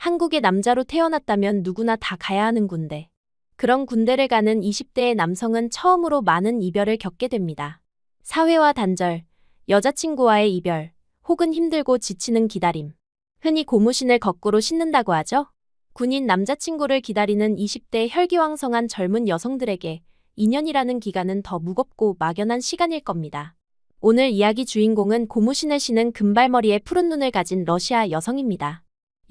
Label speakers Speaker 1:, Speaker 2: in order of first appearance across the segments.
Speaker 1: 한국의 남자로 태어났다면 누구나 다 가야 하는 군대. 그런 군대를 가는 20대의 남성은 처음으로 많은 이별을 겪게 됩니다. 사회와 단절, 여자친구와의 이별, 혹은 힘들고 지치는 기다림. 흔히 고무신을 거꾸로 신는다고 하죠. 군인 남자친구를 기다리는 20대 혈기왕성한 젊은 여성들에게 2년이라는 기간은 더 무겁고 막연한 시간일 겁니다. 오늘 이야기 주인공은 고무신을 신은 금발머리에 푸른 눈을 가진 러시아 여성입니다.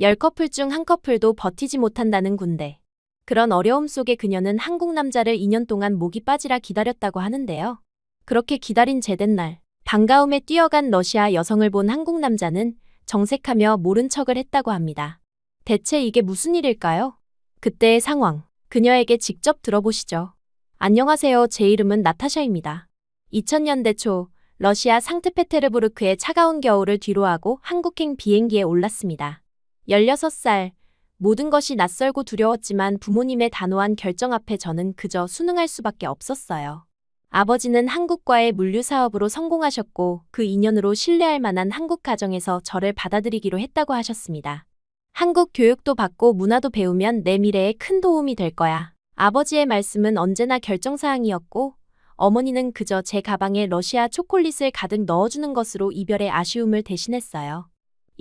Speaker 1: 10커플 중 한 커플도 버티지 못한다는 군대. 그런 어려움 속에 그녀는 한국 남자를 2년 동안 목이 빠지라 기다렸다고 하는데요. 그렇게 기다린 제삿 날, 반가움에 뛰어간 러시아 여성을 본 한국 남자는 정색하며 모른 척을 했다고 합니다. 대체 이게 무슨 일일까요? 그때의 상황, 그녀에게 직접 들어보시죠. 안녕하세요. 제 이름은 나타샤입니다. 2000년대 초, 러시아 상트페테르부르크의 차가운 겨울을 뒤로하고 한국행 비행기에 올랐습니다. 16살, 모든 것이 낯설고 두려웠지만 부모님의 단호한 결정 앞에 저는 그저 순응할 수밖에 없었어요. 아버지는 한국과의 물류 사업으로 성공하셨고 그 인연으로 신뢰할 만한 한국 가정에서 저를 받아들이기로 했다고 하셨습니다. 한국 교육도 받고 문화도 배우면 내 미래에 큰 도움이 될 거야. 아버지의 말씀은 언제나 결정사항이었고 어머니는 그저 제 가방에 러시아 초콜릿을 가득 넣어주는 것으로 이별의 아쉬움을 대신했어요.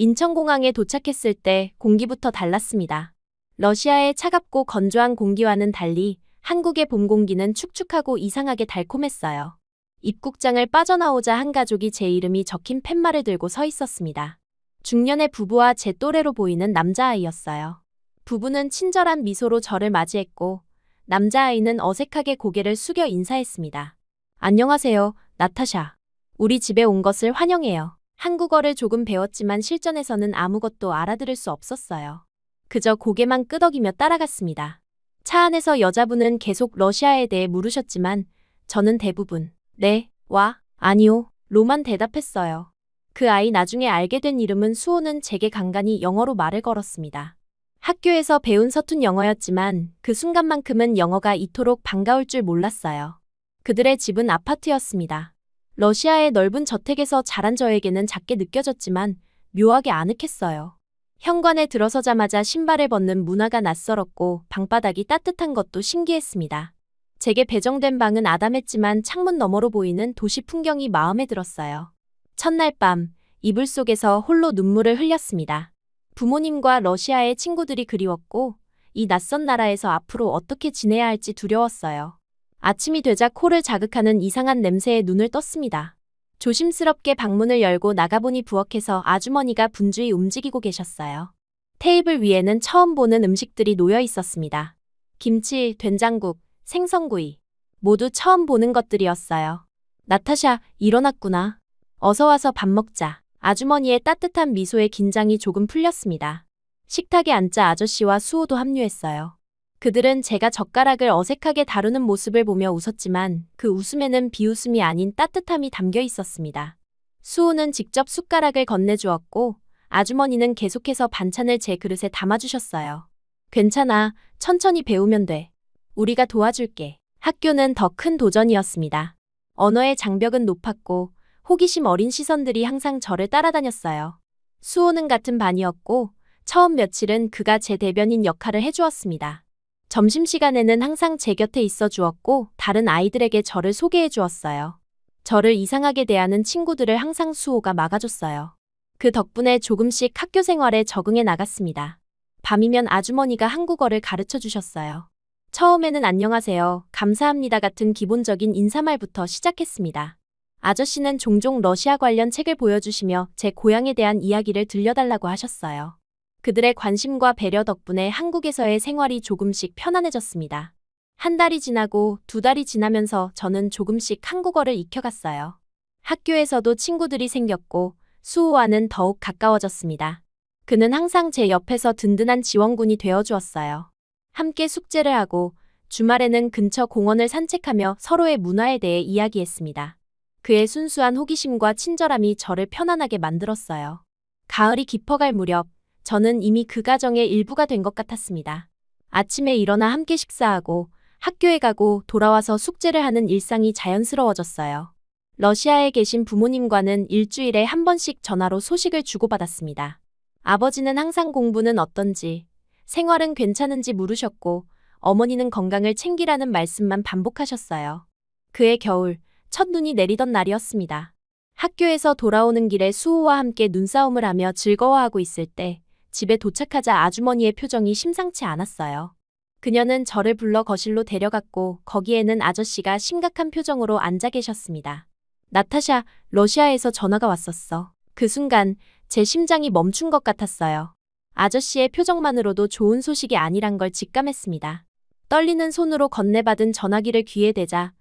Speaker 1: 인천공항에 도착했을 때 공기부터 달랐습니다. 러시아의 차갑고 건조한 공기와는 달리 한국의 봄 공기는 축축하고 이상하게 달콤했어요. 입국장을 빠져나오자 한 가족이 제 이름이 적힌 팻말을 들고 서 있었습니다. 중년의 부부와 제 또래로 보이는 남자아이였어요. 부부는 친절한 미소로 저를 맞이했고 남자아이는 어색하게 고개를 숙여 인사했습니다. 안녕하세요, 나타샤. 우리 집에 온 것을 환영해요. 한국어를 조금 배웠지만 실전에서는 아무것도 알아들을 수 없었어요. 그저 고개만 끄덕이며 따라갔습니다. 차 안에서 여자분은 계속 러시아에 대해 물으셨지만 저는 대부분 네, 와, 아니요, 로만 대답했어요. 그 아이 나중에 알게 된 이름은 수호는 제게 간간히 영어로 말을 걸었습니다. 학교에서 배운 서툰 영어였지만 그 순간만큼은 영어가 이토록 반가울 줄 몰랐어요. 그들의 집은 아파트였습니다. 러시아의 넓은 저택에서 자란 저에게는 작게 느껴졌지만 묘하게 아늑했어요. 현관에 들어서자마자 신발을 벗는 문화가 낯설었고 방바닥이 따뜻한 것도 신기했습니다. 제게 배정된 방은 아담했지만 창문 너머로 보이는 도시 풍경이 마음에 들었어요. 첫날 밤, 이불 속에서 홀로 눈물을 흘렸습니다. 부모님과 러시아의 친구들이 그리웠고 이 낯선 나라에서 앞으로 어떻게 지내야 할지 두려웠어요. 아침이 되자 코를 자극하는 이상한 냄새에 눈을 떴습니다. 조심스럽게 방문을 열고 나가보니 부엌에서 아주머니가 분주히 움직이고 계셨어요. 테이블 위에는 처음 보는 음식들이 놓여 있었습니다. 김치, 된장국, 생선구이. 모두 처음 보는 것들이었어요. 나타샤, 일어났구나. 어서 와서 밥 먹자. 아주머니의 따뜻한 미소에 긴장이 조금 풀렸습니다. 식탁에 앉자 아저씨와 수호도 합류했어요. 그들은 제가 젓가락을 어색하게 다루는 모습을 보며 웃었지만 그 웃음에는 비웃음이 아닌 따뜻함이 담겨 있었습니다. 수호는 직접 숟가락을 건네주었고 아주머니는 계속해서 반찬을 제 그릇에 담아주셨어요. 괜찮아, 천천히 배우면 돼. 우리가 도와줄게. 학교는 더 큰 도전이었습니다. 언어의 장벽은 높았고 호기심 어린 시선들이 항상 저를 따라다녔어요. 수호는 같은 반이었고 처음 며칠은 그가 제 대변인 역할을 해주었습니다. 점심시간에는 항상 제 곁에 있어 주었고 다른 아이들에게 저를 소개해 주었어요. 저를 이상하게 대하는 친구들을 항상 수호가 막아줬어요. 그 덕분에 조금씩 학교 생활에 적응해 나갔습니다. 밤이면 아주머니가 한국어를 가르쳐 주셨어요. 처음에는 안녕하세요, 감사합니다 같은 기본적인 인사말부터 시작했습니다. 아저씨는 종종 러시아 관련 책을 보여주시며 제 고향에 대한 이야기를 들려달라고 하셨어요. 그들의 관심과 배려 덕분에 한국에서의 생활이 조금씩 편안해졌습니다. 한 달이 지나고 두 달이 지나면서 저는 조금씩 한국어를 익혀갔어요. 학교에서도 친구들이 생겼고 수호와는 더욱 가까워졌습니다. 그는 항상 제 옆에서 든든한 지원군이 되어주었어요. 함께 숙제를 하고 주말에는 근처 공원을 산책하며 서로의 문화에 대해 이야기했습니다. 그의 순수한 호기심과 친절함이 저를 편안하게 만들었어요. 가을이 깊어갈 무렵, 저는 이미 그 가정의 일부가 된 것 같았습니다. 아침에 일어나 함께 식사하고 학교에 가고 돌아와서 숙제를 하는 일상이 자연스러워졌어요. 러시아에 계신 부모님과는 일주일에 한 번씩 전화로 소식을 주고받았습니다. 아버지는 항상 공부는 어떤지, 생활은 괜찮은지 물으셨고, 어머니는 건강을 챙기라는 말씀만 반복하셨어요. 그해 겨울, 첫눈이 내리던 날이었습니다. 학교에서 돌아오는 길에 수호와 함께 눈싸움을 하며 즐거워하고 있을 때 집에 도착하자 아주머니의 표정이 심상치 않았어요. 그녀는 저를 불러 거실로 데려갔고 거기에는 아저씨가 심각한 표정으로 앉아 계셨습니다. 나타샤, 러시아에서 전화가 왔었어. 그 순간 제 심장이 멈춘 것 같았어요. 아저씨의 표정만으로도 좋은 소식이 아니란 걸 직감했습니다. 떨리는 손으로 건네받은 전화기를 귀에 대자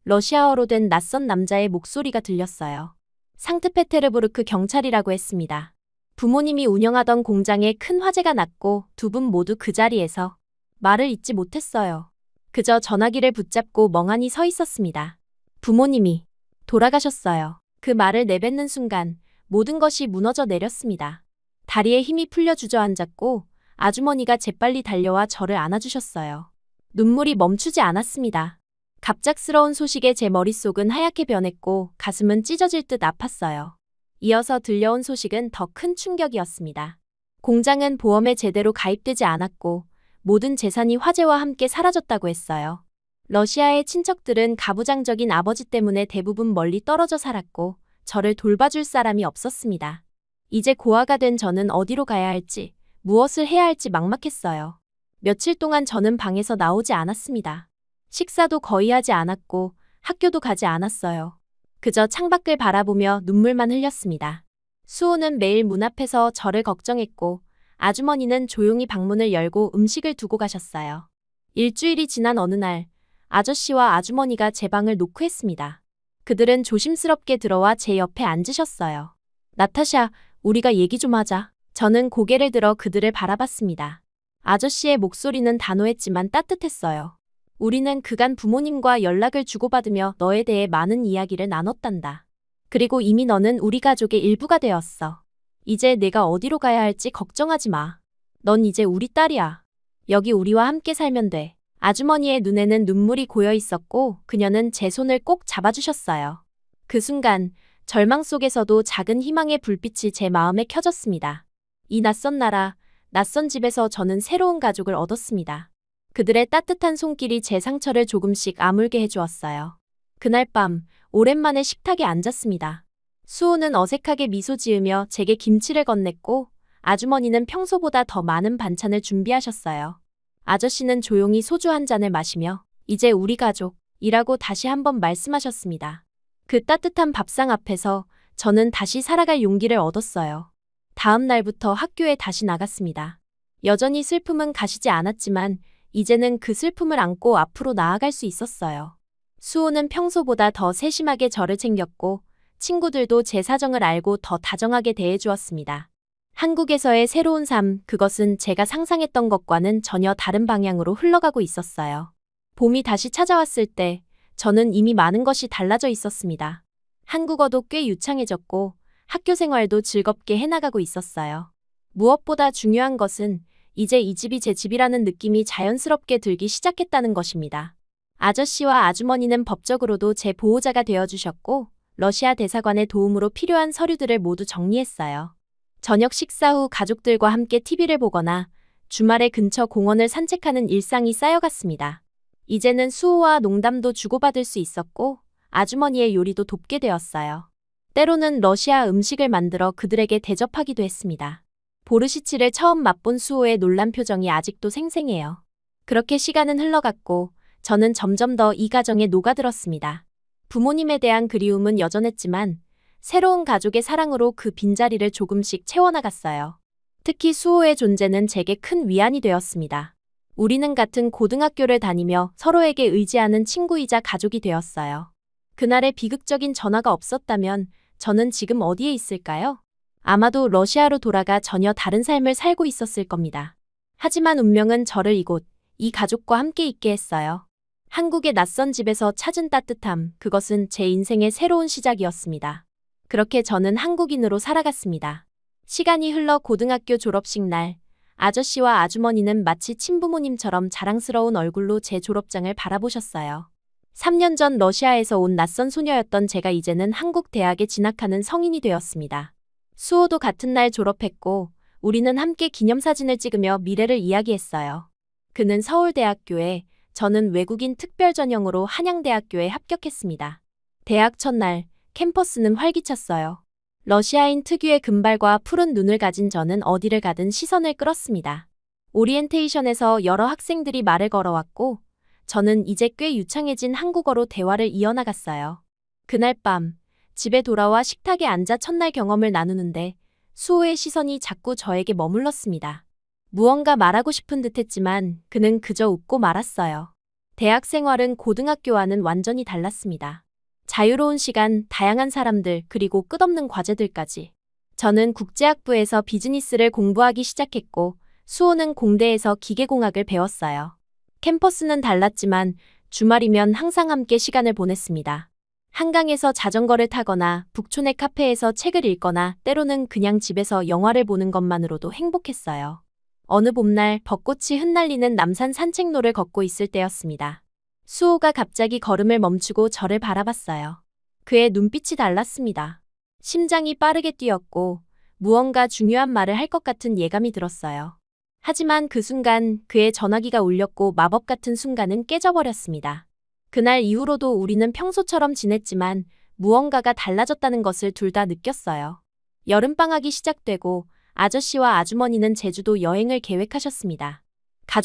Speaker 1: 러시아어로 된 낯선 남자의 목소리가 들렸어요. 상트페테르부르크 경찰이라고 했습니다. 부모님이 운영하던 공장에 큰 화재가 났고 두 분 모두 그 자리에서 말을 잇지 못했어요. 그저 전화기를 붙잡고 멍하니 서 있었습니다. 부모님이 돌아가셨어요. 그 말을 내뱉는 순간 모든 것이 무너져 내렸습니다. 다리에 힘이 풀려 주저앉았고 아주머니가 재빨리 달려와 저를 안아주셨어요. 눈물이 멈추지 않았습니다. 갑작스러운 소식에 제 머릿속은 하얗게 변했고 가슴은 찢어질 듯 아팠어요. 이어서 들려온 소식은 더 큰 충격이었습니다. 공장은 보험에 제대로 가입되지 않았고 모든 재산이 화재와 함께 사라졌다고 했어요. 러시아의 친척들은 가부장적인 아버지 때문에 대부분 멀리 떨어져 살았고 저를 돌봐줄 사람이 없었습니다. 이제 고아가 된 저는 어디로 가야 할지, 무엇을 해야 할지 막막했어요. 며칠 동안 저는 방에서 나오지 않았습니다. 식사도 거의 하지 않았고 학교도 가지 않았어요. 그저 창밖을 바라보며 눈물만 흘렸습니다. 수호는 매일 문 앞에서 저를 걱정했고 아주머니는 조용히 방문을 열고 음식을 두고 가셨어요. 일주일이 지난 어느 날 아저씨와 아주머니가 제 방을 노크했습니다. 그들은 조심스럽게 들어와 제 옆에 앉으셨어요. 나타샤, 우리가 얘기 좀 하자. 저는 고개를 들어 그들을 바라봤습니다. 아저씨의 목소리는 단호했지만 따뜻했어요. 우리는 그간 부모님과 연락을 주고받으며 너에 대해 많은 이야기를 나눴단다. 그리고 이미 너는 우리 가족의 일부가 되었어. 이제 내가 어디로 가야 할지 걱정하지 마. 넌 이제 우리 딸이야. 여기 우리와 함께 살면 돼. 아주머니의 눈에는 눈물이 고여 있었고 그녀는 제 손을 꼭 잡아주셨어요. 그 순간 절망 속에서도 작은 희망의 불빛이 제 마음에 켜졌습니다. 이 낯선 나라, 낯선 집에서 저는 새로운 가족을 얻었습니다. 그들의 따뜻한 손길이 제 상처를 조금씩 아물게 해주었어요. 그날 밤 오랜만에 식탁에 앉았습니다. 수호는 어색하게 미소 지으며 제게 김치를 건넸고 아주머니는 평소보다 더 많은 반찬을 준비하셨어요. 아저씨는 조용히 소주 한 잔을 마시며 이제 우리 가족이라고 다시 한번 말씀하셨습니다. 그 따뜻한 밥상 앞에서 저는 다시 살아갈 용기를 얻었어요. 다음 날부터 학교에 다시 나갔습니다. 여전히 슬픔은 가시지 않았지만 이제는 그 슬픔을 안고 앞으로 나아갈 수 있었어요. 수호는 평소보다 더 세심하게 저를 챙겼고 친구들도 제 사정을 알고 더 다정하게 대해주었습니다. 한국에서의 새로운 삶, 그것은 제가 상상했던 것과는 전혀 다른 방향으로 흘러가고 있었어요. 봄이 다시 찾아왔을 때 저는 이미 많은 것이 달라져 있었습니다. 한국어도 꽤 유창해졌고 학교 생활도 즐겁게 해나가고 있었어요. 무엇보다 중요한 것은 이제 이 집이 제 집이라는 느낌이 자연스럽게 들기 시작했다는 것입니다. 아저씨와 아주머니는 법적으로도 제 보호자가 되어주셨고 러시아 대사관의 도움으로 필요한 서류들을 모두 정리했어요. 저녁 식사 후 가족들과 함께 TV를 보거나 주말에 근처 공원을 산책하는 일상이 쌓여갔습니다. 이제는 수호와 농담도 주고받을 수 있었고 아주머니의 요리도 돕게 되었어요. 때로는 러시아 음식을 만들어 그들에게 대접하기도 했습니다. 보르시치를 처음 맛본 수호의 놀란 표정이 아직도 생생해요. 그렇게 시간은 흘러갔고 저는 점점 더 이 가정에 녹아들었습니다. 부모님에 대한 그리움은 여전했지만 새로운 가족의 사랑으로 그 빈자리를 조금씩 채워나갔어요. 특히 수호의 존재는 제게 큰 위안이 되었습니다. 우리는 같은 고등학교를 다니며 서로에게 의지하는 친구이자 가족이 되었어요. 그날의 비극적인 전화가 없었다면 저는 지금 어디에 있을까요? 아마도 러시아로 돌아가 전혀 다른 삶을 살고 있었을 겁니다. 하지만 운명은 저를 이곳, 이 가족과 함께 있게 했어요. 한국의 낯선 집에서 찾은 따뜻함, 그것은 제 인생의 새로운 시작이었습니다. 그렇게 저는 한국인으로 살아갔습니다. 시간이 흘러 고등학교 졸업식 날, 아저씨와 아주머니는 마치 친부모님처럼 자랑스러운 얼굴로 제 졸업장을 바라보셨어요. 3년 전 러시아에서 온 낯선 소녀였던 제가 이제는 한국 대학에 진학하는 성인이 되었습니다. 수호도 같은 날 졸업했고 우리는 함께 기념사진을 찍으며 미래를 이야기했어요. 그는 서울대학교에, 저는 외국인 특별 전형으로 한양대학교에 합격했습니다. 대학 첫날, 캠퍼스는 활기찼어요. 러시아인 특유의 금발과 푸른 눈을 가진 저는 어디를 가든 시선을 끌었습니다. 오리엔테이션에서 여러 학생들이 말을 걸어왔고, 저는 이제 꽤 유창해진 한국어로 대화를 이어나갔어요. 그날 밤, 집에 돌아와 식탁에 앉아 첫날 경험을 나누는데 수호의 시선이 자꾸 저에게 머물렀습니다. 무언가 말하고 싶은 듯했지만 그는 그저 웃고 말았어요. 대학 생활은 고등학교와는 완전히 달랐습니다. 자유로운 시간, 다양한 사람들, 그리고 끝없는 과제들까지. 저는 국제학부에서 비즈니스를 공부하기 시작했고 수호는 공대에서 기계공학을 배웠어요. 캠퍼스는 달랐지만 주말이면 항상 함께 시간을 보냈습니다. 한강에서 자전거를 타거나 북촌의 카페에서 책을 읽거나 때로는 그냥 집에서 영화를 보는 것만으로도 행복했어요. 어느 봄날 벚꽃이 흩날리는 남산 산책로를 걷고 있을 때였습니다. 수호가 갑자기 걸음을 멈추고 저를 바라봤어요. 그의 눈빛이 달랐습니다. 심장이 빠르게 뛰었고 무언가 중요한 말을 할 것 같은 예감이 들었어요. 하지만 그 순간 그의 전화기가 울렸고 마법 같은 순간은 깨져버렸습니다. 그날 이후로도 우리는 평소처럼 지냈지만 무언가가 달라졌다는 것을 둘 다 느꼈어요. 여름방학이 시작되고 아저씨와 아주머니는 제주도 여행을 계획하셨습니다.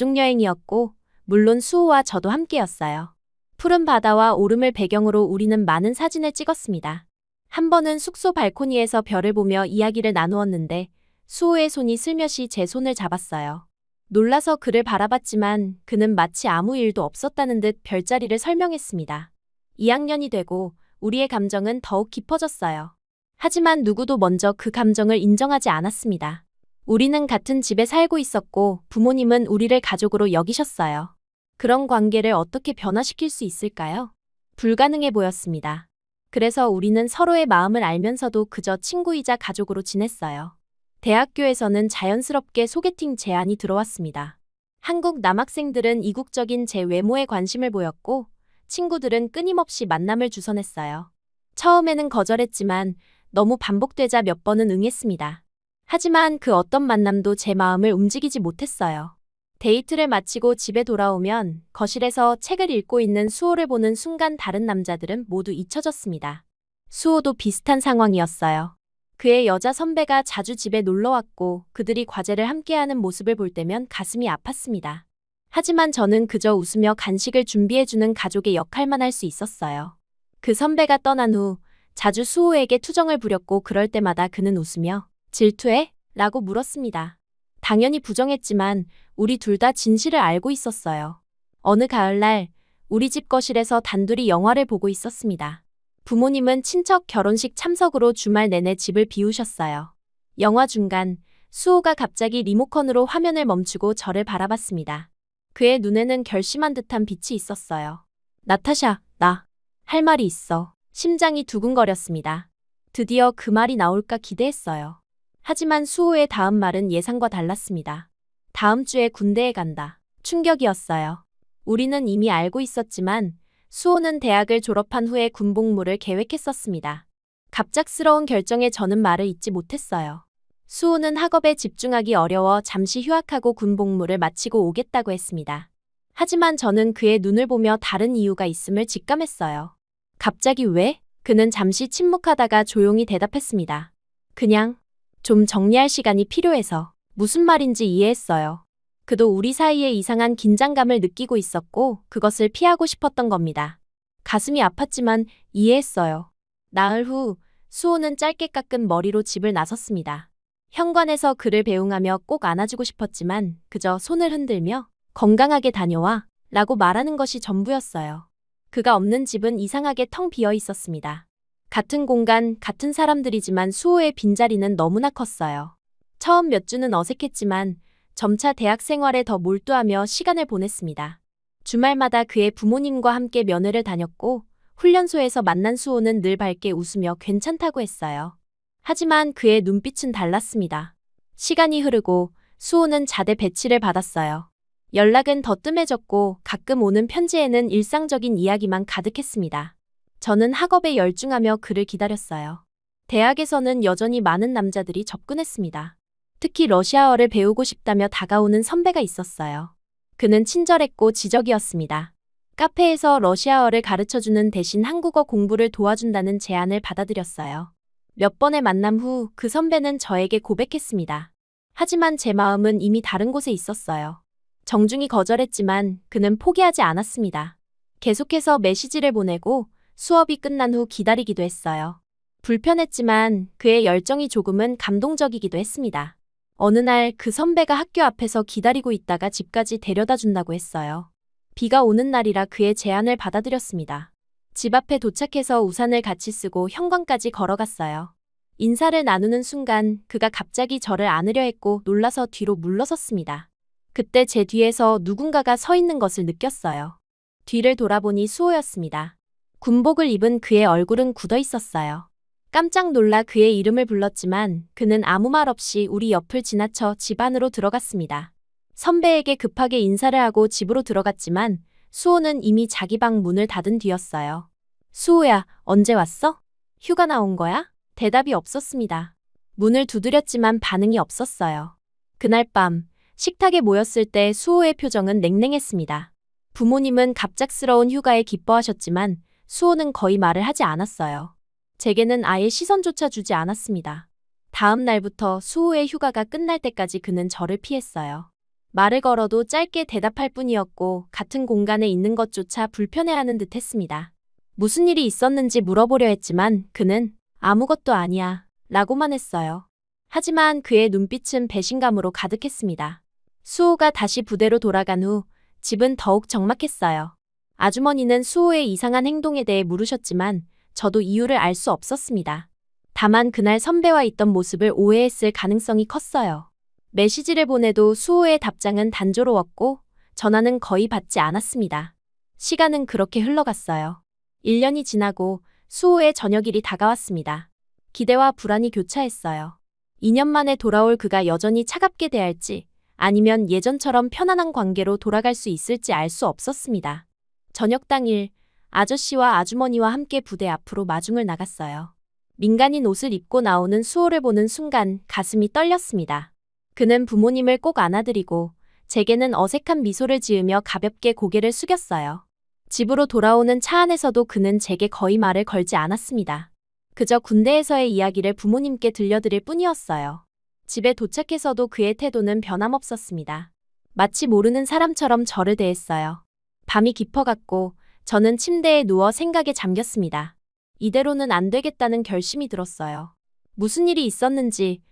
Speaker 1: 가족여행이었고 물론 수호와 저도 함께였어요. 푸른 바다와 오름을 배경으로 우리는 많은 사진을 찍었습니다. 한 번은 숙소 발코니에서 별을 보며 이야기를 나누었는데 수호의 손이 슬며시 제 손을 잡았어요. 놀라서 그를 바라봤지만 그는 마치 아무 일도 없었다는 듯 별자리를 설명했습니다. 2학년이 되고 우리의 감정은 더욱 깊어졌어요. 하지만 누구도 먼저 그 감정을 인정하지 않았습니다. 우리는 같은 집에 살고 있었고 부모님은 우리를 가족으로 여기셨어요. 그런 관계를 어떻게 변화시킬 수 있을까요? 불가능해 보였습니다. 그래서 우리는 서로의 마음을 알면서도 그저 친구이자 가족으로 지냈어요. 대학교에서는 자연스럽게 소개팅 제안이 들어왔습니다. 한국 남학생들은 이국적인 제 외모에 관심을 보였고 친구들은 끊임없이 만남을 주선했어요. 처음에는 거절했지만 너무 반복되자 몇 번은 응했습니다. 하지만 그 어떤 만남도 제 마음을 움직이지 못했어요. 데이트를 마치고 집에 돌아오면 거실에서 책을 읽고 있는 수호를 보는 순간 다른 남자들은 모두 잊혀졌습니다. 수호도 비슷한 상황이었어요. 그의 여자 선배가 자주 집에 놀러왔고 그들이 과제를 함께하는 모습을 볼 때면 가슴이 아팠습니다. 하지만 저는 그저 웃으며 간식을 준비해주는 가족의 역할만 할 수 있었어요. 그 선배가 떠난 후 자주 수호에게 투정을 부렸고 그럴 때마다 그는 웃으며 질투해? 라고 물었습니다. 당연히 부정했지만 우리 둘 다 진실을 알고 있었어요. 어느 가을날 우리 집 거실에서 단둘이 영화를 보고 있었습니다. 부모님은 친척 결혼식 참석으로 주말 내내 집을 비우셨어요. 영화 중간 수호가 갑자기 리모컨으로 화면을 멈추고 저를 바라봤습니다. 그의 눈에는 결심한 듯한 빛이 있었어요. 나타샤, 나 할 말이 있어. 심장이 두근거렸습니다. 드디어 그 말이 나올까 기대했어요. 하지만 수호의 다음 말은 예상과 달랐습니다. 다음 주에 군대에 간다. 충격이었어요. 우리는 이미 알고 있었지만 수호는 대학을 졸업한 후에 군복무를 계획했었습니다. 갑작스러운 결정에 저는 말을 잇지 못했어요. 수호는 학업에 집중하기 어려워 잠시 휴학하고 군복무를 마치고 오겠다고 했습니다. 하지만 저는 그의 눈을 보며 다른 이유가 있음을 직감했어요. 갑자기 왜? 그는 잠시 침묵하다가 조용히 대답했습니다. 그냥 좀 정리할 시간이 필요해서. 무슨 말인지 이해했어요. 그도 우리 사이에 이상한 긴장감을 느끼고 있었고 그것을 피하고 싶었던 겁니다. 가슴이 아팠지만 이해했어요. 나흘 후 수호는 짧게 깎은 머리로 집을 나섰습니다. 현관에서 그를 배웅하며 꼭 안아주고 싶었지만 그저 손을 흔들며 건강하게 다녀와 라고 말하는 것이 전부였어요. 그가 없는 집은 이상하게 텅 비어 있었습니다. 같은 공간, 같은 사람들이지만 수호의 빈자리는 너무나 컸어요. 처음 몇 주는 어색했지만 점차 대학 생활에 더 몰두하며 시간을 보냈습니다. 주말마다 그의 부모님과 함께 면회를 다녔고 훈련소에서 만난 수호는 늘 밝게 웃으며 괜찮다고 했어요. 하지만 그의 눈빛은 달랐습니다. 시간이 흐르고 수호는 자대 배치를 받았어요. 연락은 더 뜸해졌고 가끔 오는 편지에는 일상적인 이야기만 가득했습니다. 저는 학업에 열중하며 그를 기다렸어요. 대학에서는 여전히 많은 남자들이 접근했습니다. 특히 러시아어를 배우고 싶다며 다가오는 선배가 있었어요. 그는 친절했고 지적이었습니다. 카페에서 러시아어를 가르쳐주는 대신 한국어 공부를 도와준다는 제안을 받아들였어요. 몇 번의 만남 후 그 선배는 저에게 고백했습니다. 하지만 제 마음은 이미 다른 곳에 있었어요. 정중히 거절했지만 그는 포기하지 않았습니다. 계속해서 메시지를 보내고 수업이 끝난 후 기다리기도 했어요. 불편했지만 그의 열정이 조금은 감동적이기도 했습니다. 어느 날 그 선배가 학교 앞에서 기다리고 있다가 집까지 데려다 준다고 했어요. 비가 오는 날이라 그의 제안을 받아들였습니다. 집 앞에 도착해서 우산을 같이 쓰고 현관까지 걸어갔어요. 인사를 나누는 순간 그가 갑자기 저를 안으려 했고 놀라서 뒤로 물러섰습니다. 그때 제 뒤에서 누군가가 서 있는 것을 느꼈어요. 뒤를 돌아보니 수호였습니다. 군복을 입은 그의 얼굴은 굳어 있었어요. 깜짝 놀라 그의 이름을 불렀지만 그는 아무 말 없이 우리 옆을 지나쳐 집 안으로 들어갔습니다. 선배에게 급하게 인사를 하고 집으로 들어갔지만 수호는 이미 자기 방 문을 닫은 뒤였어요. 수호야, 언제 왔어? 휴가 나온 거야? 대답이 없었습니다. 문을 두드렸지만 반응이 없었어요. 그날 밤 식탁에 모였을 때 수호의 표정은 냉랭했습니다. 부모님은 갑작스러운 휴가에 기뻐하셨지만 수호는 거의 말을 하지 않았어요. 제게는 아예 시선조차 주지 않았습니다. 다음 날부터 수호의 휴가가 끝날 때까지 그는 저를 피했어요. 말을 걸어도 짧게 대답할 뿐이었고 같은 공간에 있는 것조차 불편해하는 듯 했습니다. 무슨 일이 있었는지 물어보려 했지만 그는 아무것도 아니야 라고만 했어요. 하지만 그의 눈빛은 배신감으로 가득했습니다. 수호가 다시 부대로 돌아간 후 집은 더욱 적막했어요. 아주머니는 수호의 이상한 행동에 대해 물으셨지만 저도 이유를 알 수 없었습니다. 다만 그날 선배와 있던 모습을 오해했을 가능성이 컸어요. 메시지를 보내도 수호의 답장은 단조로웠고 전화는 거의 받지 않았습니다. 시간은 그렇게 흘러갔어요. 1년이 지나고 수호의 저녁일이 다가왔습니다. 기대와 불안이 교차했어요. 2년 만에 돌아올 그가 여전히 차갑게 대할지 아니면 예전처럼 편안한 관계로 돌아갈 수 있을지 알 수 없었습니다. 저녁 당일 아저씨와 아주머니와 함께 부대 앞으로 마중을 나갔어요. 민간인 옷을 입고 나오는 수호를 보는 순간 가슴이 떨렸습니다. 그는 부모님을 꼭 안아드리고 제게는 어색한 미소를 지으며 가볍게 고개를 숙였어요. 집으로 돌아오는 차 안에서도 그는 제게 거의 말을 걸지 않았습니다. 그저 군대에서의 이야기를 부모님께 들려드릴 뿐이었어요. 집에 도착해서도 그의 태도는 변함없었습니다. 마치 모르는 사람처럼 저를 대했어요. 밤이 깊어갔고 저는 침대에 누워 생각에 잠겼습니다. 이대로는 안 되겠다는 결심이 들었어요. 무슨 일이 있었는지,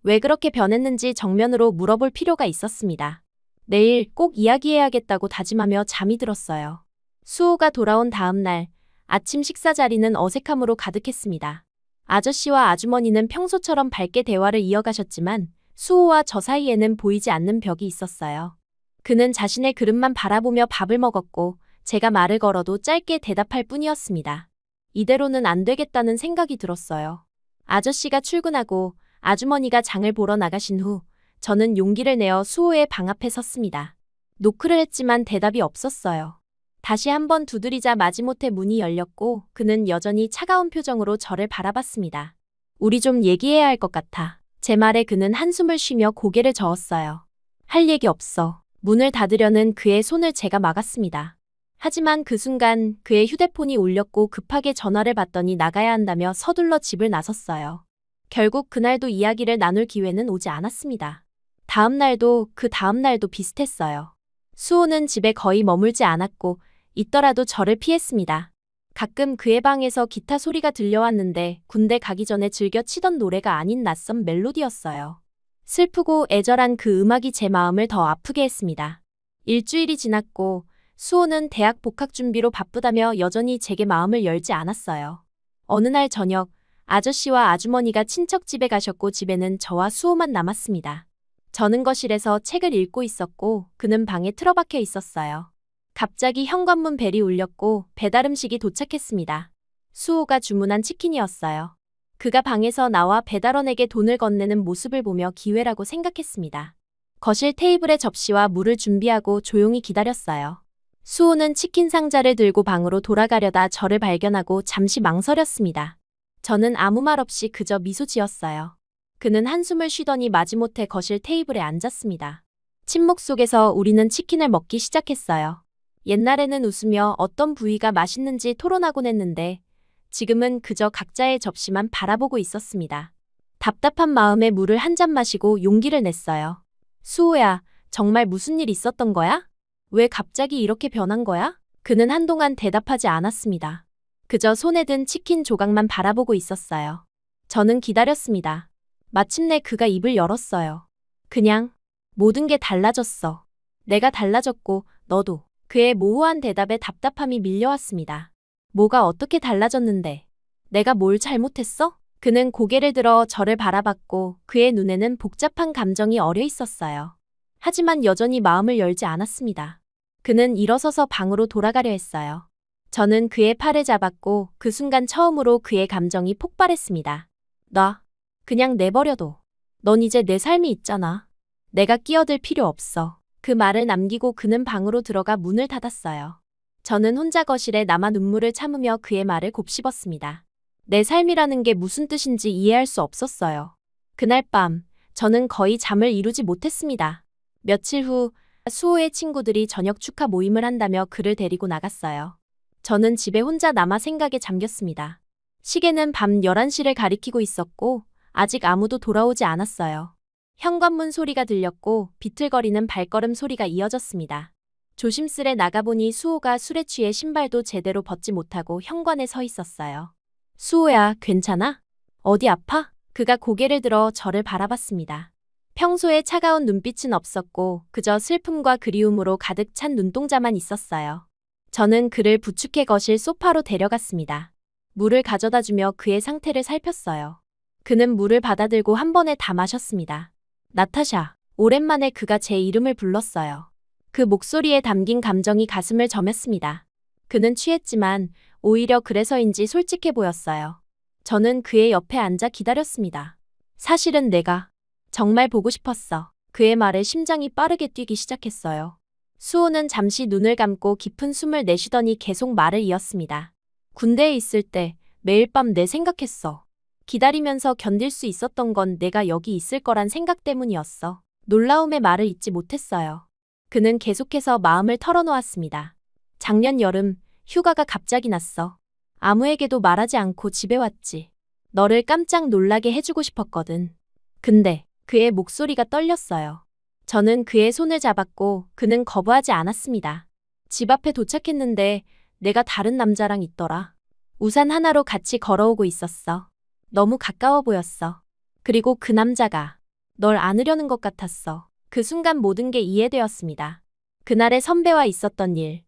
Speaker 1: 왜 그렇게 변했는지 정면으로 물어볼 필요가 있었습니다. 내일 꼭 이야기해야겠다고 다짐하며 잠이 들었어요. 수호가 돌아온 다음 날 아침 식사 자리는 어색함으로 가득했습니다. 아저씨와 아주머니는 평소처럼 밝게 대화를 이어가셨지만 수호와 저 사이에는 보이지 않는 벽이 있었어요. 그는 자신의 그릇만 바라보며 밥을 먹었고 제가 말을 걸어도 짧게 대답할 뿐이었습니다. 이대로는 안 되겠다는 생각이 들었어요. 아저씨가 출근하고 아주머니가 장을 보러 나가신 후 저는 용기를 내어 수호의 방 앞에 섰습니다. 노크를 했지만 대답이 없었어요. 다시 한번 두드리자 마지못해 문이 열렸고 그는 여전히 차가운 표정으로 저를 바라봤습니다. 우리 좀 얘기해야 할 것 같아. 제 말에 그는 한숨을 쉬며 고개를 저었어요. 할 얘기 없어. 문을 닫으려는 그의 손을 제가 막았습니다. 하지만 그 순간 그의 휴대폰이 울렸고 급하게 전화를 받더니 나가야 한다며 서둘러 집을 나섰어요. 결국 그날도 이야기를 나눌 기회는 오지 않았습니다. 다음 날도 그 다음 날도 비슷했어요. 수호는 집에 거의 머물지 않았고 있더라도 저를 피했습니다. 가끔 그의 방에서 기타 소리가 들려왔는데 군대 가기 전에 즐겨 치던 노래가 아닌 낯선 멜로디였어요. 슬프고 애절한 그 음악이 제 마음을 더 아프게 했습니다. 일주일이 지났고 수호는 대학 복학 준비로 바쁘다며 여전히 제게 마음을 열지 않았어요. 어느 날 저녁 아저씨와 아주머니가 친척 집에 가셨고 집에는 저와 수호만 남았습니다. 저는 거실에서 책을 읽고 있었고 그는 방에 틀어박혀 있었어요. 갑자기 현관문 벨이 울렸고 배달 음식이 도착했습니다. 수호가 주문한 치킨이었어요. 그가 방에서 나와 배달원에게 돈을 건네는 모습을 보며 기회라고 생각했습니다. 거실 테이블에 접시와 물을 준비하고 조용히 기다렸어요. 수호는 치킨 상자를 들고 방으로 돌아가려다 저를 발견하고 잠시 망설였습니다. 저는 아무 말 없이 그저 미소 지었어요. 그는 한숨을 쉬더니 마지못해 거실 테이블에 앉았습니다. 침묵 속에서 우리는 치킨을 먹기 시작했어요. 옛날에는 웃으며 어떤 부위가 맛있는지 토론하곤 했는데 지금은 그저 각자의 접시만 바라보고 있었습니다. 답답한 마음에 물을 한 잔 마시고 용기를 냈어요. 수호야, 정말 무슨 일 있었던 거야? 왜 갑자기 이렇게 변한 거야? 그는 한동안 대답하지 않았습니다. 그저 손에 든 치킨 조각만 바라보고 있었어요. 저는 기다렸습니다. 마침내 그가 입을 열었어요. 그냥 모든 게 달라졌어. 내가 달라졌고 너도. 그의 모호한 대답에 답답함이 밀려왔습니다. 뭐가 어떻게 달라졌는데? 내가 뭘 잘못했어? 그는 고개를 들어 저를 바라봤고 그의 눈에는 복잡한 감정이 어려 있었어요. 하지만 여전히 마음을 열지 않았습니다. 그는 일어서서 방으로 돌아가려 했어요. 저는 그의 팔을 잡았고 그 순간 처음으로 그의 감정이 폭발했습니다. 나 그냥 내버려둬. 넌 이제 내 삶이 있잖아. 내가 끼어들 필요 없어. 그 말을 남기고 그는 방으로 들어가 문을 닫았어요. 저는 혼자 거실에 남아 눈물을 참으며 그의 말을 곱씹었습니다. 내 삶이라는 게 무슨 뜻인지 이해할 수 없었어요. 그날 밤 저는 거의 잠을 이루지 못했습니다. 며칠 후 수호의 친구들이 저녁 축하 모임을 한다며 그를 데리고 나갔어요. 저는 집에 혼자 남아 생각에 잠겼습니다. 시계는 밤 11시를 가리키고 있었고 아직 아무도 돌아오지 않았어요. 현관문 소리가 들렸고 비틀거리는 발걸음 소리가 이어졌습니다. 조심스레 나가보니 수호가 술에 취해 신발도 제대로 벗지 못하고 현관에 서 있었어요. 수호야, 괜찮아? 어디 아파? 그가 고개를 들어 저를 바라봤습니다. 평소에 차가운 눈빛은 없었고 그저 슬픔과 그리움으로 가득 찬 눈동자만 있었어요. 저는 그를 부축해 거실 소파로 데려갔습니다. 물을 가져다주며 그의 상태를 살폈어요. 그는 물을 받아들고 한 번에 다 마셨습니다. 나타샤. 오랜만에 그가 제 이름을 불렀어요. 그 목소리에 담긴 감정이 가슴을 저몄습니다. 그는 취했지만 오히려 그래서인지 솔직해 보였어요. 저는 그의 옆에 앉아 기다렸습니다. 사실은 내가 정말 보고 싶었어. 그의 말에 심장이 빠르게 뛰기 시작했어요. 수호는 잠시 눈을 감고 깊은 숨을 내쉬더니 계속 말을 이었습니다. 군대에 있을 때 매일 밤 내 생각했어. 기다리면서 견딜 수 있었던 건 내가 여기 있을 거란 생각 때문이었어. 놀라움의 말을 잇지 못했어요. 그는 계속해서 마음을 털어놓았습니다. 작년 여름 휴가가 갑자기 났어. 아무에게도 말하지 않고 집에 왔지. 너를 깜짝 놀라게 해주고 싶었거든. 근데 그의 목소리가 떨렸어요. 저는 그의 손을 잡았고 그는 거부하지 않았습니다. 집 앞에 도착했는데 내가 다른 남자랑 있더라. 우산 하나로 같이 걸어오고 있었어. 너무 가까워 보였어. 그리고 그 남자가 널 안으려는 것 같았어. 그 순간 모든 게 이해되었습니다. 그날의 선배와 있었던 일.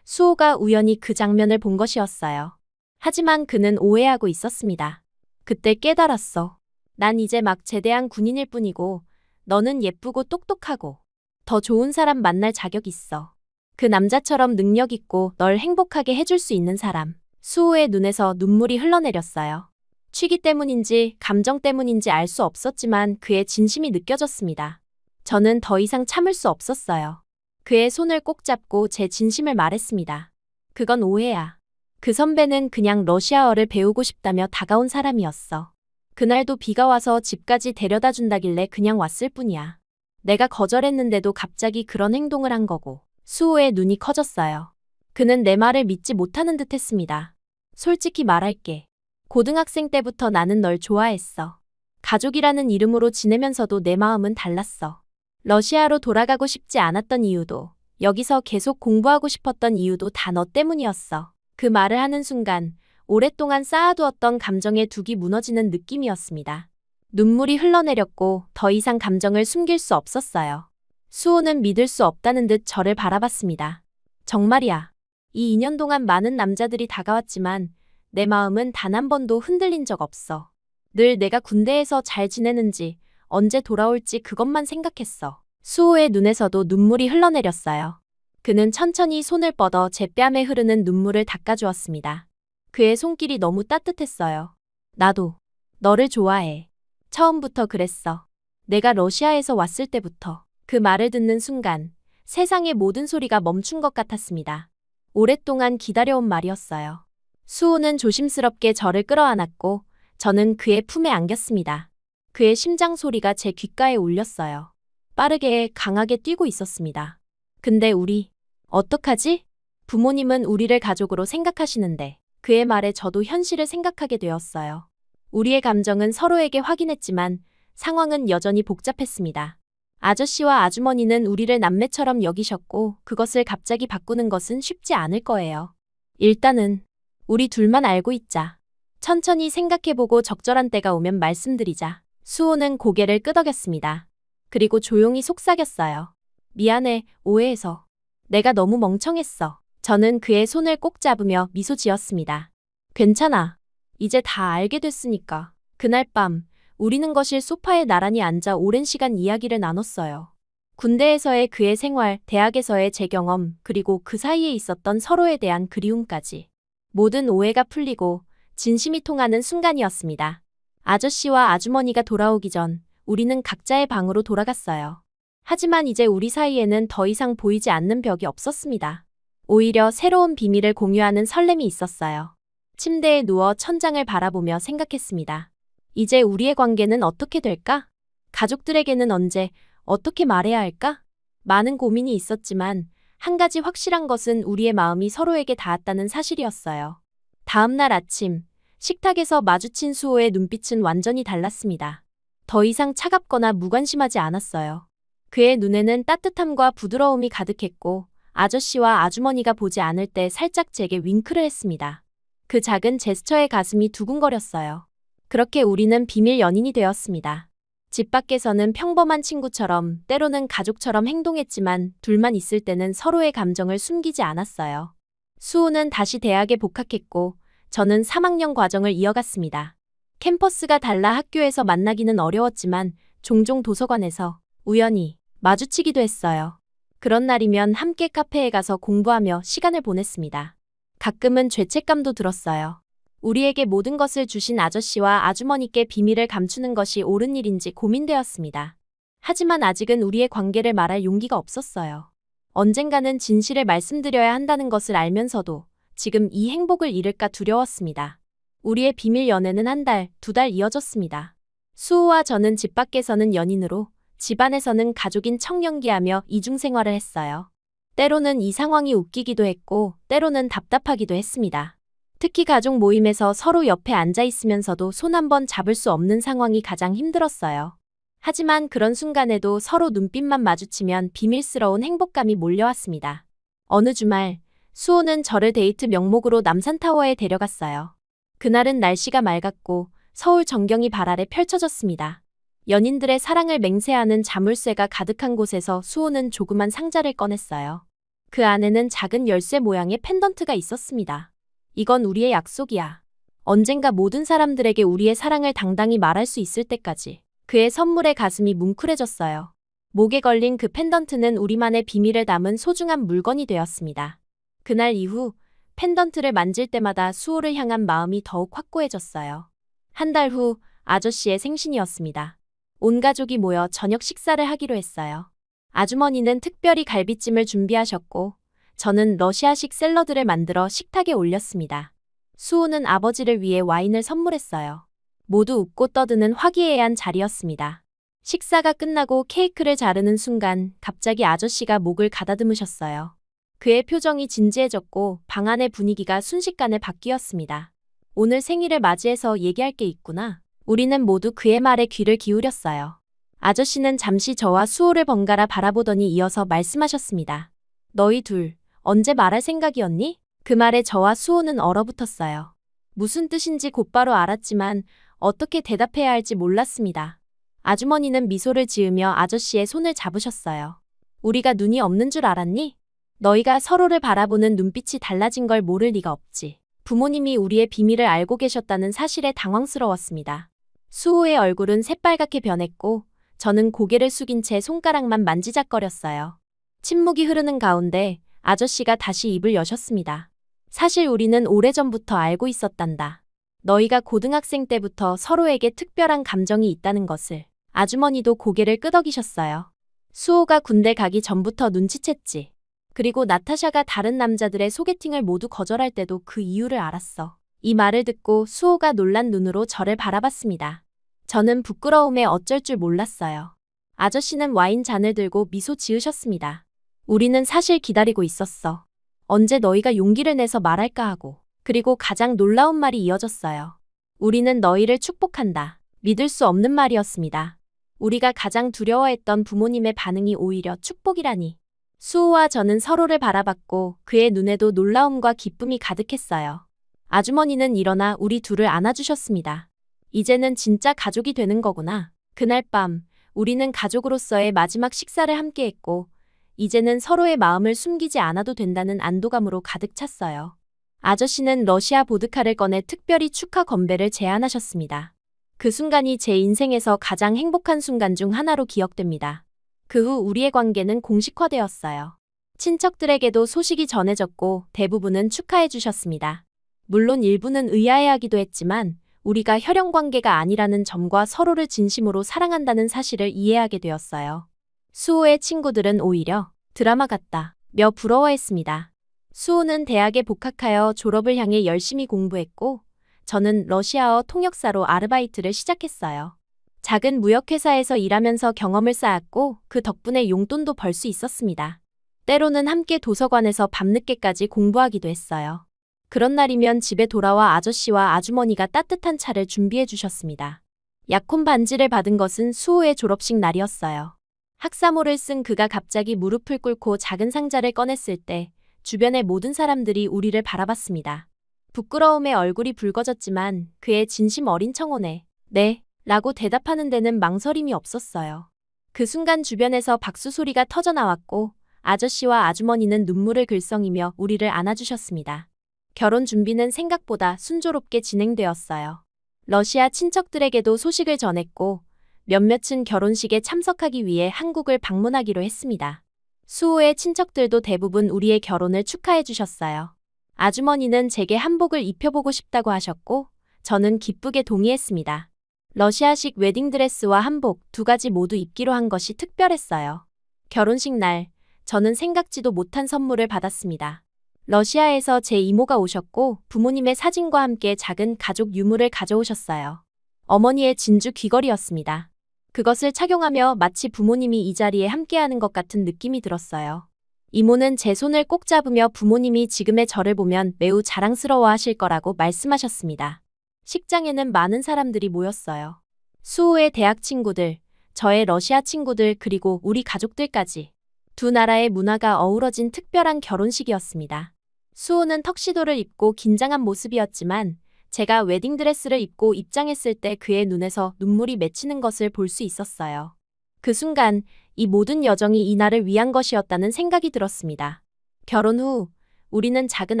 Speaker 1: 수호가 우연히 그 장면을 본 것이었어요. 하지만 그는 오해하고 있었습니다. 그때 깨달았어. 난 이제 막 제대한 군인일 뿐이고 너는 예쁘고 똑똑하고 더 좋은 사람 만날 자격 있어. 그 남자처럼 능력 있고 널 행복하게 해줄 수 있는 사람. 수호의 눈에서 눈물이 흘러내렸어요. 취기 때문인지 감정 때문인지 알 수 없었지만 그의 진심이 느껴졌습니다. 저는 더 이상 참을 수 없었어요. 그의 손을 꼭 잡고 제 진심을 말했습니다. 그건 오해야. 그 선배는 그냥 러시아어를 배우고 싶다며 다가온 사람이었어. 그날도 비가 와서 집까지 데려다 준다길래 그냥 왔을 뿐이야. 내가 거절했는데도 갑자기 그런 행동을 한 거고. 수호의 눈이 커졌어요. 그는 내 말을 믿지 못하는 듯 했습니다. 솔직히 말할게. 고등학생 때부터 나는 널 좋아했어. 가족이라는 이름으로 지내면서도 내 마음은 달랐어. 러시아로 돌아가고 싶지 않았던 이유도, 여기서 계속 공부하고 싶었던 이유도 다 너 때문이었어. 그 말을 하는 순간 오랫동안 쌓아두었던 감정의 둑이 무너지는 느낌이었습니다. 눈물이 흘러내렸고 더 이상 감정을 숨길 수 없었어요. 수호는 믿을 수 없다는 듯 저를 바라봤습니다. 정말이야. 이 2년 동안 많은 남자들이 다가왔지만 내 마음은 단 한 번도 흔들린 적 없어. 늘 내가 군대에서 잘 지내는지, 언제 돌아올지 그것만 생각했어. 수호의 눈에서도 눈물이 흘러내렸어요. 그는 천천히 손을 뻗어 제 뺨에 흐르는 눈물을 닦아주었습니다. 그의 손길이 너무 따뜻했어요. 나도 너를 좋아해. 처음부터 그랬어. 내가 러시아에서 왔을 때부터. 그 말을 듣는 순간 세상의 모든 소리가 멈춘 것 같았습니다. 오랫동안 기다려온 말이었어요. 수호는 조심스럽게 저를 끌어안았고 저는 그의 품에 안겼습니다. 그의 심장 소리가 제 귓가에 울렸어요. 빠르게 강하게 뛰고 있었습니다. 근데 우리 어떡하지? 부모님은 우리를 가족으로 생각하시는데 그의 말에 저도 현실을 생각하게 되었어요. 우리의 감정은 서로에게 확인했지만 상황은 여전히 복잡했습니다. 아저씨와 아주머니는 우리를 남매처럼 여기셨고 그것을 갑자기 바꾸는 것은 쉽지 않을 거예요. 일단은 우리 둘만 알고 있자. 천천히 생각해보고 적절한 때가 오면 말씀드리자. 수호는 고개를 끄덕였습니다. 그리고 조용히 속삭였어요. 미안해, 오해해서. 내가 너무 멍청했어. 저는 그의 손을 꼭 잡으며 미소 지었습니다. 괜찮아. 이제 다 알게 됐으니까. 그날 밤 우리는 거실 소파에 나란히 앉아 오랜 시간 이야기를 나눴어요. 군대에서의 그의 생활, 대학에서의 제 경험, 그리고 그 사이에 있었던 서로에 대한 그리움까지. 모든 오해가 풀리고 진심이 통하는 순간이었습니다. 아저씨와 아주머니가 돌아오기 전 우리는 각자의 방으로 돌아갔어요. 하지만 이제 우리 사이에는 더 이상 보이지 않는 벽이 없었습니다. 오히려 새로운 비밀을 공유하는 설렘이 있었어요. 침대에 누워 천장을 바라보며 생각했습니다. 이제 우리의 관계는 어떻게 될까? 가족들에게는 언제, 어떻게 말해야 할까? 많은 고민이 있었지만 한 가지 확실한 것은 우리의 마음이 서로에게 닿았다는 사실이었어요. 다음 날 아침, 식탁에서 마주친 수호의 눈빛은 완전히 달랐습니다. 더 이상 차갑거나 무관심하지 않았어요. 그의 눈에는 따뜻함과 부드러움이 가득했고 아저씨와 아주머니가 보지 않을 때 살짝 제게 윙크를 했습니다. 그 작은 제스처에 가슴이 두근거렸어요. 그렇게 우리는 비밀 연인이 되었습니다. 집 밖에서는 평범한 친구처럼 때로는 가족처럼 행동했지만 둘만 있을 때는 서로의 감정을 숨기지 않았어요. 수호는 다시 대학에 복학했고 저는 3학년 과정을 이어갔습니다. 캠퍼스가 달라 학교에서 만나기는 어려웠지만 종종 도서관에서 우연히 마주치기도 했어요. 그런 날이면 함께 카페에 가서 공부하며 시간을 보냈습니다. 가끔은 죄책감도 들었어요. 우리에게 모든 것을 주신 아저씨와 아주머니께 비밀을 감추는 것이 옳은 일인지 고민되었습니다. 하지만 아직은 우리의 관계를 말할 용기가 없었어요. 언젠가는 진실을 말씀드려야 한다는 것을 알면서도 지금 이 행복을 잃을까 두려웠습니다. 우리의 비밀 연애는 한 달, 2달 이어졌습니다. 수호와 저는 집 밖에서는 연인으로, 집 안에서는 가족인 척 연기하며 이중생활을 했어요. 때로는 이 상황이 웃기기도 했고, 때로는 답답하기도 했습니다. 특히 가족 모임에서 서로 옆에 앉아 있으면서도 손 한 번 잡을 수 없는 상황이 가장 힘들었어요. 하지만 그런 순간에도 서로 눈빛만 마주치면 비밀스러운 행복감이 몰려왔습니다. 어느 주말, 수호는 저를 데이트 명목으로 남산타워에 데려갔어요. 그날은 날씨가 맑았고 서울 전경이 발 아래 펼쳐졌습니다. 연인들의 사랑을 맹세하는 자물쇠가 가득한 곳에서 수호는 조그만 상자를 꺼냈어요. 그 안에는 작은 열쇠 모양의 펜던트가 있었습니다. 이건 우리의 약속이야. 언젠가 모든 사람들에게 우리의 사랑을 당당히 말할 수 있을 때까지. 그의 선물에 가슴이 뭉클해졌어요. 목에 걸린 그 펜던트는 우리만의 비밀을 담은 소중한 물건이 되었습니다. 그날 이후 펜던트를 만질 때마다 수호를 향한 마음이 더욱 확고해졌어요. 한 달 후 아저씨의 생신이었습니다. 온 가족이 모여 저녁 식사를 하기로 했어요. 아주머니는 특별히 갈비찜을 준비하셨고 저는 러시아식 샐러드를 만들어 식탁에 올렸습니다. 수호는 아버지를 위해 와인을 선물했어요. 모두 웃고 떠드는 화기애애한 자리였습니다. 식사가 끝나고 케이크를 자르는 순간 갑자기 아저씨가 목을 가다듬으셨어요. 그의 표정이 진지해졌고 방 안의 분위기가 순식간에 바뀌었습니다. 오늘 생일을 맞이해서 얘기할 게 있구나. 우리는 모두 그의 말에 귀를 기울였어요. 아저씨는 잠시 저와 수호를 번갈아 바라보더니 이어서 말씀하셨습니다. 너희 둘, 언제 말할 생각이었니? 그 말에 저와 수호는 얼어붙었어요. 무슨 뜻인지 곧바로 알았지만 어떻게 대답해야 할지 몰랐습니다. 아주머니는 미소를 지으며 아저씨의 손을 잡으셨어요. 우리가 눈이 없는 줄 알았니? 너희가 서로를 바라보는 눈빛이 달라진 걸 모를 리가 없지. 부모님이 우리의 비밀을 알고 계셨다는 사실에 당황스러웠습니다. 수호의 얼굴은 새빨갛게 변했고 저는 고개를 숙인 채 손가락만 만지작거렸어요. 침묵이 흐르는 가운데 아저씨가 다시 입을 여셨습니다. 사실 우리는 오래전부터 알고 있었단다. 너희가 고등학생 때부터 서로에게 특별한 감정이 있다는 것을. 아주머니도 고개를 끄덕이셨어요. 수호가 군대 가기 전부터 눈치챘지. 그리고 나타샤가 다른 남자들의 소개팅을 모두 거절할 때도 그 이유를 알았어. 이 말을 듣고 수호가 놀란 눈으로 저를 바라봤습니다. 저는 부끄러움에 어쩔 줄 몰랐어요. 아저씨는 와인 잔을 들고 미소 지으셨습니다. 우리는 사실 기다리고 있었어. 언제 너희가 용기를 내서 말할까 하고. 그리고 가장 놀라운 말이 이어졌어요. 우리는 너희를 축복한다. 믿을 수 없는 말이었습니다. 우리가 가장 두려워했던 부모님의 반응이 오히려 축복이라니. 수호와 저는 서로를 바라봤고 그의 눈에도 놀라움과 기쁨이 가득했어요. 아주머니는 일어나 우리 둘을 안아주셨습니다. 이제는 진짜 가족이 되는 거구나. 그날 밤 우리는 가족으로서의 마지막 식사를 함께했고 이제는 서로의 마음을 숨기지 않아도 된다는 안도감으로 가득 찼어요. 아저씨는 러시아 보드카를 꺼내 특별히 축하 건배를 제안하셨습니다. 그 순간이 제 인생에서 가장 행복한 순간 중 하나로 기억됩니다. 그 후 우리의 관계는 공식화되었어요. 친척들에게도 소식이 전해졌고 대부분은 축하해 주셨습니다. 물론 일부는 의아해하기도 했지만 우리가 혈연 관계가 아니라는 점과 서로를 진심으로 사랑한다는 사실을 이해하게 되었어요. 수호의 친구들은 오히려 드라마 같다며 부러워했습니다. 수호는 대학에 복학하여 졸업을 향해 열심히 공부했고 저는 러시아어 통역사로 아르바이트를 시작했어요. 작은 무역회사에서 일하면서 경험을 쌓았고 그 덕분에 용돈도 벌 수 있었습니다. 때로는 함께 도서관에서 밤늦게까지 공부하기도 했어요. 그런 날이면 집에 돌아와 아저씨와 아주머니가 따뜻한 차를 준비해 주셨습니다. 약혼 반지를 받은 것은 수호의 졸업식 날이었어요. 학사모를 쓴 그가 갑자기 무릎을 꿇고 작은 상자를 꺼냈을 때 주변의 모든 사람들이 우리를 바라봤습니다. 부끄러움에 얼굴이 붉어졌지만 그의 진심 어린 청혼에 네 라고 대답하는 데는 망설임이 없었어요. 그 순간 주변에서 박수 소리가 터져 나왔고 아저씨와 아주머니는 눈물을 글썽이며 우리를 안아주셨습니다. 결혼 준비는 생각보다 순조롭게 진행되었어요. 러시아 친척들에게도 소식을 전했고 몇몇은 결혼식에 참석하기 위해 한국을 방문하기로 했습니다. 수호의 친척들도 대부분 우리의 결혼을 축하해 주셨어요. 아주머니는 제게 한복을 입혀보고 싶다고 하셨고 저는 기쁘게 동의했습니다. 러시아식 웨딩드레스와 한복 두 가지 모두 입기로 한 것이 특별했어요. 결혼식 날 저는 생각지도 못한 선물을 받았습니다. 러시아에서 제 이모가 오셨고 부모님의 사진과 함께 작은 가족 유물을 가져오셨어요. 어머니의 진주 귀걸이였습니다. 그것을 착용하며 마치 부모님이 이 자리에 함께하는 것 같은 느낌이 들었어요. 이모는 제 손을 꼭 잡으며 부모님이 지금의 저를 보면 매우 자랑스러워하실 거라고 말씀하셨습니다. 식장에는 많은 사람들이 모였어요. 수호의 대학 친구들, 저의 러시아 친구들 그리고 우리 가족들까지. 두 나라의 문화가 어우러진 특별한 결혼식이었습니다. 수호는 턱시도를 입고 긴장한 모습이었지만 제가 웨딩드레스를 입고 입장했을 때 그의 눈에서 눈물이 맺히는 것을 볼 수 있었어요. 그 순간 이 모든 여정이 이 날을 위한 것이었다는 생각이 들었습니다. 결혼 후 우리는 작은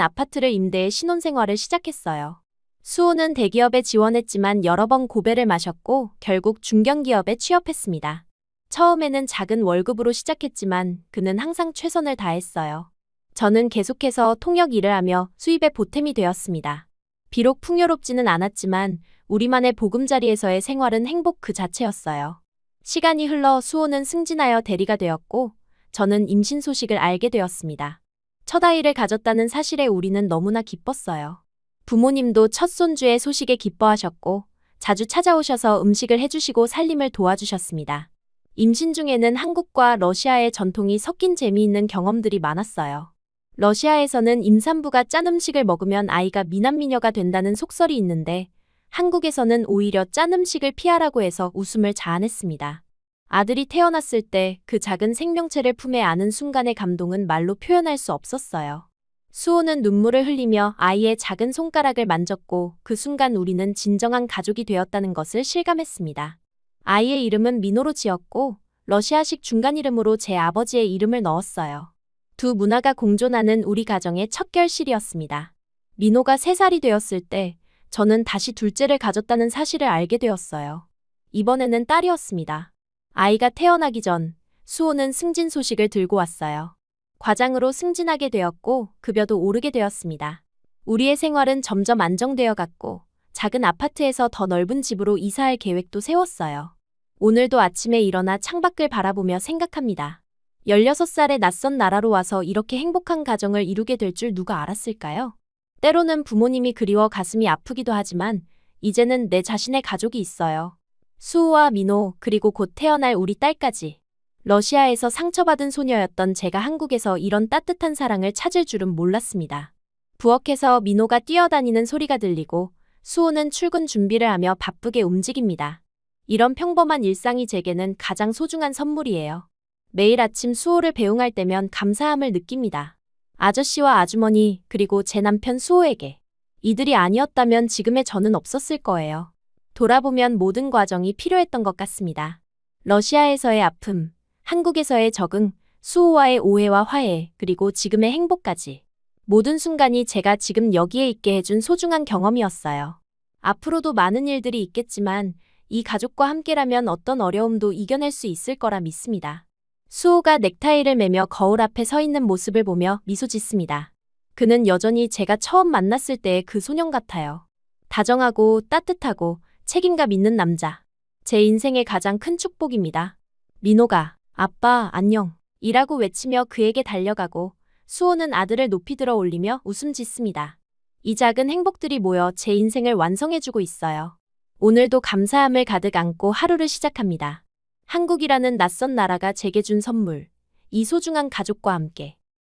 Speaker 1: 아파트를 임대해 신혼생활을 시작했어요. 수호는 대기업에 지원했지만 여러 번 고배를 마셨고 결국 중견기업에 취업했습니다. 처음에는 작은 월급으로 시작했지만 그는 항상 최선을 다했어요. 저는 계속해서 통역 일을 하며 수입에 보탬이 되었습니다. 비록 풍요롭지는 않았지만 우리만의 보금자리에서의 생활은 행복 그 자체였어요. 시간이 흘러 수호는 승진하여 대리가 되었고 저는 임신 소식을 알게 되었습니다. 첫 아이를 가졌다는 사실에 우리는 너무나 기뻤어요. 부모님도 첫 손주의 소식에 기뻐하셨고 자주 찾아오셔서 음식을 해주시고 살림을 도와주셨습니다. 임신 중에는 한국과 러시아의 전통이 섞인 재미있는 경험들이 많았어요. 러시아에서는 임산부가 짠 음식을 먹으면 아이가 미남미녀가 된다는 속설이 있는데 한국에서는 오히려 짠 음식을 피하라고 해서 웃음을 자아냈습니다. 아들이 태어났을 때 그 작은 생명체를 품에 안은 순간의 감동은 말로 표현할 수 없었어요. 수호는 눈물을 흘리며 아이의 작은 손가락을 만졌고 그 순간 우리는 진정한 가족이 되었다는 것을 실감했습니다. 아이의 이름은 민호로 지었고 러시아식 중간 이름으로 제 아버지의 이름을 넣었어요. 두 문화가 공존하는 우리 가정의 첫 결실이었습니다. 민호가 3살이 되었을 때 저는 다시 둘째를 가졌다는 사실을 알게 되었어요. 이번에는 딸이었습니다. 아이가 태어나기 전 수호는 승진 소식을 들고 왔어요. 과장으로 승진하게 되었고 급여도 오르게 되었습니다. 우리의 생활은 점점 안정되어 갔고 작은 아파트에서 더 넓은 집으로 이사할 계획도 세웠어요. 오늘도 아침에 일어나 창밖을 바라보며 생각합니다. 16살의 낯선 나라로 와서 이렇게 행복한 가정을 이루게 될 줄 누가 알았을까요? 때로는 부모님이 그리워 가슴이 아프기도 하지만 이제는 내 자신의 가족이 있어요. 수호와 민호, 그리고 곧 태어날 우리 딸까지. 러시아에서 상처받은 소녀였던 제가 한국에서 이런 따뜻한 사랑을 찾을 줄은 몰랐습니다. 부엌에서 민호가 뛰어다니는 소리가 들리고 수호는 출근 준비를 하며 바쁘게 움직입니다. 이런 평범한 일상이 제게는 가장 소중한 선물이에요. 매일 아침 수호를 배웅할 때면 감사함을 느낍니다. 아저씨와 아주머니, 그리고 제 남편 수호에게. 이들이 아니었다면 지금의 저는 없었을 거예요. 돌아보면 모든 과정이 필요했던 것 같습니다. 러시아에서의 아픔, 한국에서의 적응, 수호와의 오해와 화해, 그리고 지금의 행복까지. 모든 순간이 제가 지금 여기에 있게 해준 소중한 경험이었어요. 앞으로도 많은 일들이 있겠지만 이 가족과 함께라면 어떤 어려움도 이겨낼 수 있을 거라 믿습니다. 수호가 넥타이를 매며 거울 앞에 서 있는 모습을 보며 미소 짓습니다. 그는 여전히 제가 처음 만났을 때의 그 소년 같아요. 다정하고 따뜻하고 책임감 있는 남자. 제 인생의 가장 큰 축복입니다. 민호가 아빠 안녕 이라고 외치며 그에게 달려가고 수호는 아들을 높이 들어 올리며 웃음 짓습니다. 이 작은 행복들이 모여 제 인생을 완성해주고 있어요. 오늘도 감사함을 가득 안고 하루를 시작합니다. 한국이라는 낯선 나라가 제게 준 선물. 이 소중한 가족과 함께.